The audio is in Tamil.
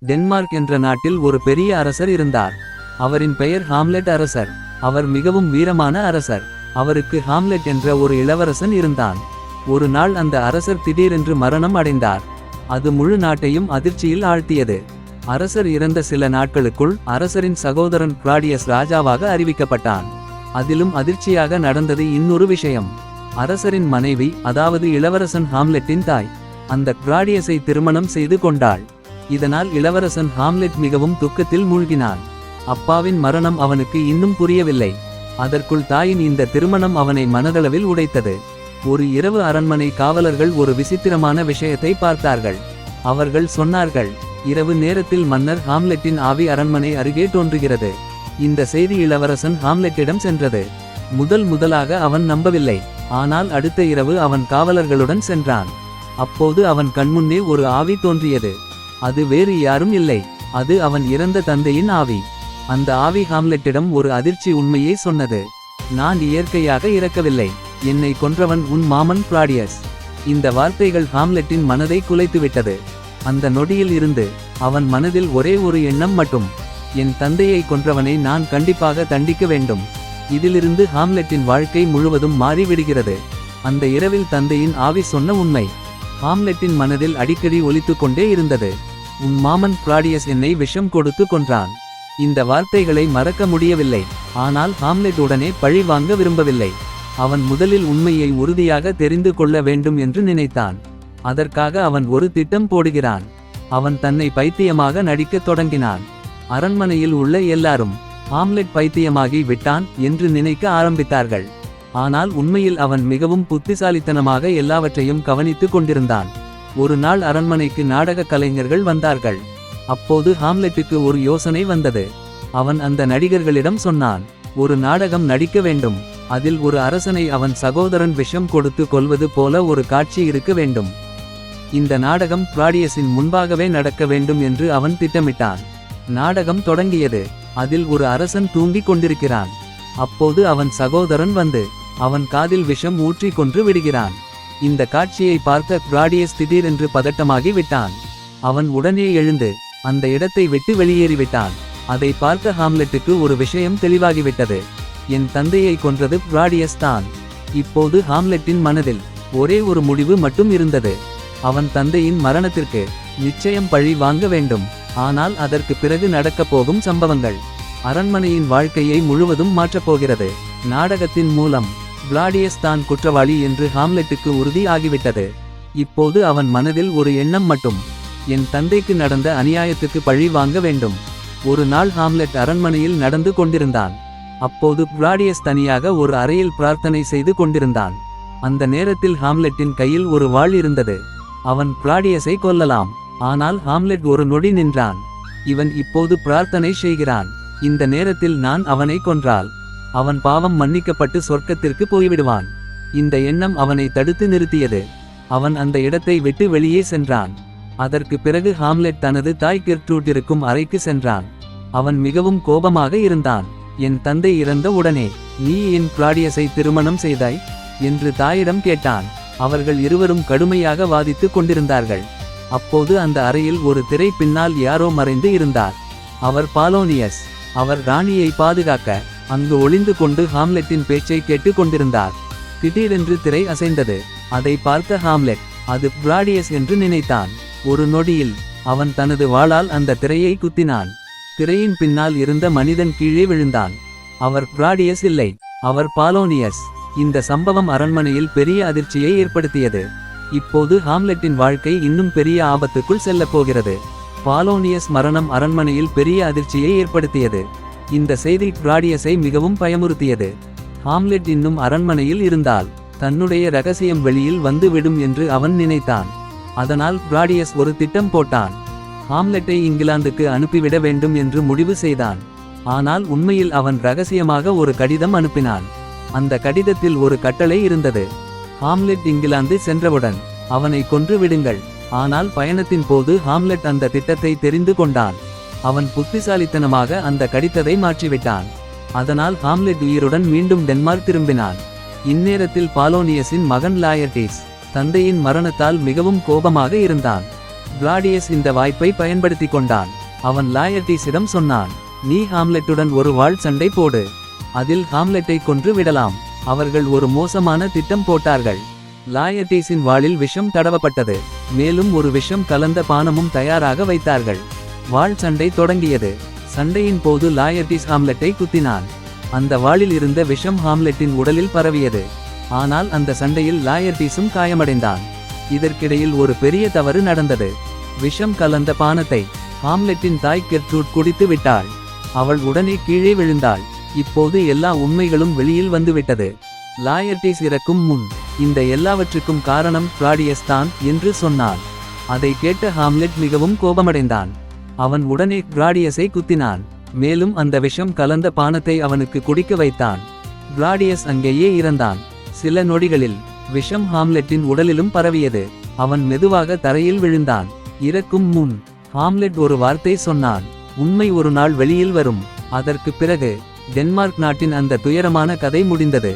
டென்மார்க் என்ற நாட்டில் ஒரு பெரிய அரசர் இருந்தார். அவரின் பெயர் ஹாம்லெட் அரசர். அவர் மிகவும் வீரமான அரசர். அவருக்கு ஹாம்லெட் என்ற ஒரு இளவரசன் இருந்தான். ஒரு நாள் அந்த அரசர் திடீரென்று மரணம் அடைந்தார். அது முழு நாட்டையும் அதிர்ச்சியில் ஆழ்த்தியது. அரசர் இறந்த சில நாட்களுக்குள் அரசரின் சகோதரன் கிளாடியஸ் ராஜாவாக அறிவிக்கப்பட்டான். அதிலும் அதிர்ச்சியாக நடந்தது இன்னொரு விஷயம். அரசரின் மனைவி, அதாவது இளவரசன் ஹாம்லெட்டின் தாய், அந்த கிளாடியஸை திருமணம் செய்து கொண்டாள். இதனால் இளவரசன் ஹாம்லெட் மிகவும் துக்கத்தில் மூழ்கினான். அப்பாவின் மரணம் அவனுக்கு இன்னும் புரியவில்லை. அதற்குள் தாயின் இந்த திருமணம் அவனை மனதளவில் உடைத்தது. ஒரு இரவு அரண்மனை காவலர்கள் ஒரு விசித்திரமான விஷயத்தை பார்த்தார்கள். அவர்கள் சொன்னார்கள், இரவு நேரத்தில் மன்னர் ஹாம்லெட்டின் ஆவி அரண்மனை அருகே தோன்றுகிறது. இந்த செய்தி இளவரசன் ஹாம்லெட்டிடம் சென்றது. முதலாக அவன் நம்பவில்லை. ஆனால் அடுத்த இரவு அவன் காவலர்களுடன் சென்றான். அப்போது அவன் கண்முன்னே ஒரு ஆவி தோன்றியது. அது வேறு யாரும் இல்லை, அது அவன் இறந்த தந்தையின் ஆவி. அந்த ஆவி ஹாம்லெட்டிடம் ஒரு அதிர்ச்சி உண்மையை சொன்னது. நான் இயற்கையாக இறக்கவில்லை, என்னை கொன்றவன் உன் மாமன் கிளாடியஸ். இந்த வார்த்தைகள் ஹாம்லெட்டின் மனதை குலைத்துவிட்டது. அந்த நொடியில் இருந்து அவன் மனதில் ஒரே ஒரு எண்ணம் மட்டும், என் தந்தையை கொன்றவனை நான் கண்டிப்பாக தண்டிக்க வேண்டும். இதிலிருந்து ஹாம்லெட்டின் வாழ்க்கை முழுவதும் மாறிவிடுகிறது. அந்த இரவில் தந்தையின் ஆவி சொன்ன உண்மை ஹாம்லெட்டின் மனதில் அடிக்கடி ஒலித்துக் கொண்டே இருந்தது. உன் மாமன் கிளாடியஸ் என்னை விஷம் கொடுத்து கொன்றான். இந்த வார்த்தைகளை மறக்க முடியவில்லை. ஆனால் ஹாம்லெட் உடனே பழி வாங்க விரும்பவில்லை. அவன் முதலில் உண்மையை உறுதியாக தெரிந்து கொள்ள வேண்டும் என்று நினைத்தான். அதற்காக அவன் ஒரு திட்டம் போடுகிறான். அவன் தன்னை பைத்தியமாக நடிக்கத் தொடங்கினான். அரண்மனையில் உள்ள எல்லாரும் ஹாம்லெட் பைத்தியமாகி விட்டான் என்று நினைக்க ஆரம்பித்தார்கள். ஆனால் உண்மையில் அவன் மிகவும் புத்திசாலித்தனமாக எல்லாவற்றையும் கவனித்துக் கொண்டிருந்தான். ஒரு நாள் அரண்மனைக்கு நாடக கலைஞர்கள் வந்தார்கள். அப்போது ஹாம்லெட்டுக்கு ஒரு யோசனை வந்தது. அவன் அந்த நடிகர்களிடம் சொன்னான், ஒரு நாடகம் நடிக்க வேண்டும். அதில் ஒரு அரசனை அவன் சகோதரன் விஷம் கொடுத்து கொல்வது போல ஒரு காட்சி இருக்க வேண்டும். இந்த நாடகம் கிளாடியஸின் முன்பாகவே நடக்க வேண்டும் என்று அவன் திட்டமிட்டான். நாடகம் தொடங்கியது. அதில் ஒரு அரசன் தூங்கிக் கொண்டிருக்கிறான். அப்போது அவன் சகோதரன் வந்து அவன் காதில் விஷம் ஊற்றி கொன்று விடுகிறான். இந்த காட்சியை பார்த்த கிளாடியஸ் திடீரென்று பதட்டமாகி விட்டான். அவன் உடனே எழுந்து அந்த இடத்தை விட்டு வெளியேறிவிட்டான். அதை பார்த்த ஹாம்லெட்டுக்கு ஒரு விஷயம் தெளிவாகிவிட்டது. என் தந்தையை கொன்றது கிளாடியஸ் தான். இப்போது ஹாம்லெட்டின் மனதில் ஒரே ஒரு முடிவு மட்டும் இருந்தது. அவன் தந்தையின் மரணத்திற்கு நிச்சயம் பழி வாங்க வேண்டும். ஆனால் அதற்கு பிறகு நடக்கப் போகும் சம்பவங்கள் அரண்மனையின் வாழ்க்கையை முழுவதும் மாற்றப்போகிறது. நாடகத்தின் மூலம் கிளாடியஸ் தான் குற்றவாளி என்று ஹாம்லெட்டுக்கு உறுதி ஆகிவிட்டது. இப்போது அவன் மனதில் ஒரு எண்ணம் மட்டும், என் தந்தைக்கு நடந்த அநியாயத்துக்கு பழி வாங்க வேண்டும். ஒரு நாள் ஹாம்லெட் அரண்மனையில் நடந்து கொண்டிருந்தான். அப்போது கிளாடியஸ் தனியாக ஒரு அறையில் பிரார்த்தனை செய்து கொண்டிருந்தான். அந்த நேரத்தில் ஹாம்லெட்டின் கையில் ஒரு வாள் இருந்தது. அவன் கிளாடியஸை கொல்லலாம். ஆனால் ஹாம்லெட் ஒரு நொடி நின்றான். இவன் இப்போது பிரார்த்தனை செய்கிறான். இந்த நேரத்தில் நான் அவனை கொன்றால் அவன் பாவம் மன்னிக்கப்பட்டு சொர்க்கத்திற்கு போய்விடுவான். இந்த எண்ணம் அவனை தடுத்து நிறுத்தியது. அவன் அந்த இடத்தை விட்டு வெளியே சென்றான். அதற்கு பிறகு ஹாம்லெட் தனது தாய் கெர்ட்ரூட் அறைக்கு சென்றான். அவன் மிகவும் கோபமாக இருந்தான். என் தந்தை இறந்த உடனே நீ என் கிளாடியஸை திருமணம் செய்தாய் என்று தாயிடம் கேட்டான். அவர்கள் இருவரும் கடுமையாக வாதித்துக் கொண்டிருந்தார்கள். அப்போது அந்த அறையில் ஒரு திரை பின்னால் யாரோ மறைந்து இருந்தார். அவர் பாலோனியஸ். அவர் ராணியை பாதுகாக்க அங்கு ஒளிந்து கொண்டு ஹாம்லெட்டின் பேச்சை கேட்டு கொண்டிருந்தார். திடீரென்று திரை அசைந்தது. அதை பார்த்த ஹாம்லெட் அது கிளாடியஸ் என்று நினைத்தான். ஒரு நொடியில் அவன் தனது வாளால் அந்த திரையை குத்தினான். திரையின் பின்னால் இருந்த மனிதன் கீழே விழுந்தான். அவர் கிளாடியஸ் இல்லை, அவர் பாலோனியஸ். இந்த சம்பவம் அரண்மனையில் பெரிய அதிர்ச்சியை ஏற்படுத்தியது. இப்போது ஹாம்லெட்டின் வாழ்க்கை இன்னும் பெரிய ஆபத்துக்குள் செல்லப் போகிறது. பாலோனியஸ் மரணம் அரண்மனையில் பெரிய அதிர்ச்சியை ஏற்படுத்தியது. இந்த செய்தி கிளாடியஸை மிகவும் பயமுறுத்தியது. ஹாம்லெட் இன்னும் அரண்மனையில் இருந்தால் தன்னுடைய ரகசியம் வெளியில் வந்து விடும் என்று அவன் நினைத்தான். அதனால் கிளாடியஸ் ஒரு திட்டம் போட்டான். ஹாம்லெட்டை இங்கிலாந்துக்கு அனுப்பிவிட வேண்டும் என்று முடிவு செய்தான். ஆனால் உண்மையில் அவன் ரகசியமாக ஒரு கடிதம் அனுப்பினான். அந்த கடிதத்தில் ஒரு கட்டளை இருந்தது. ஹாம்லெட் இங்கிலாந்து சென்றவுடன் அவனை கொன்று விடுங்கள். ஆனால் பயணத்தின் போது ஹாம்லெட் அந்த திட்டத்தை தெரிந்து கொண்டான். அவன் புத்திசாலித்தனமாக அந்த கடிதத்தை மாற்றிவிட்டான். அதனால் ஹாம்லெட் உயிருடன் மீண்டும் டென்மார்க் திரும்பினான். இந்நேரத்தில் பாலோனியஸின் மகன் லாயர்டிஸ் தந்தையின் மரணத்தால் மிகவும் கோபமாக இருந்தான். கிளாடியஸ் இந்த வாய்ப்பை பயன்படுத்திக் கொண்டான். அவன் லாயர்டீஸிடம் சொன்னான், நீ ஹாம்லெட்டுடன் ஒரு வாள் சண்டை போடு. அதில் ஹாம்லெட்டை கொன்று விடலாம். அவர்கள் ஒரு மோசமான திட்டம் போட்டார்கள். லாயர்டீஸின் வாளில் விஷம் தடவப்பட்டது. மேலும் ஒரு விஷம் கலந்த பானமும் தயாராக வைத்தார்கள். வாள் சண்டை தொடங்கியது. சண்டையின் போது லாயர்டீஸ் ஹாம்லெட்டை குத்தினான். அந்த வாளில் இருந்த விஷம் ஹாம்லெட்டின் உடலில் பரவியது. ஆனால் அந்த சண்டையில் லாயர்டீஸும் காயமடைந்தான். இதற்கிடையில் ஒரு பெரிய தவறு நடந்தது. விஷம் கலந்த பானத்தை ஹாம்லெட்டின் தாய் கெர்ட்ரூட் குடித்து விட்டாள். அவள் உடனே கீழே விழுந்தாள். இப்போது எல்லா உண்மைகளும் வெளியில் வந்துவிட்டது. லாயர்டீஸ் இறக்கும் முன், இந்த எல்லாவற்றுக்கும் காரணம் கிளாடியஸ் தான் என்று சொன்னான். அதை கேட்ட ஹாம்லெட் மிகவும் கோபமடைந்தான். அவன் உடனே கிளாடியஸை குத்தினான். மேலும் அந்த விஷம் கலந்த பானத்தை அவனுக்கு குடிக்க வைத்தான். கிளாடியஸ் அங்கேயே இறந்தான். சில நொடிகளில் விஷம் ஹாம்லெட்டின் உடலிலும் பரவியது. அவன் மெதுவாக தரையில் விழுந்தான். இறக்கும் முன் ஹாம்லெட் ஒரு வார்த்தை சொன்னான், உண்மை ஒரு நாள் வெளியில் வரும். அதற்கு பிறகு டென்மார்க் நாட்டின் அந்த துயரமான கதை முடிந்தது.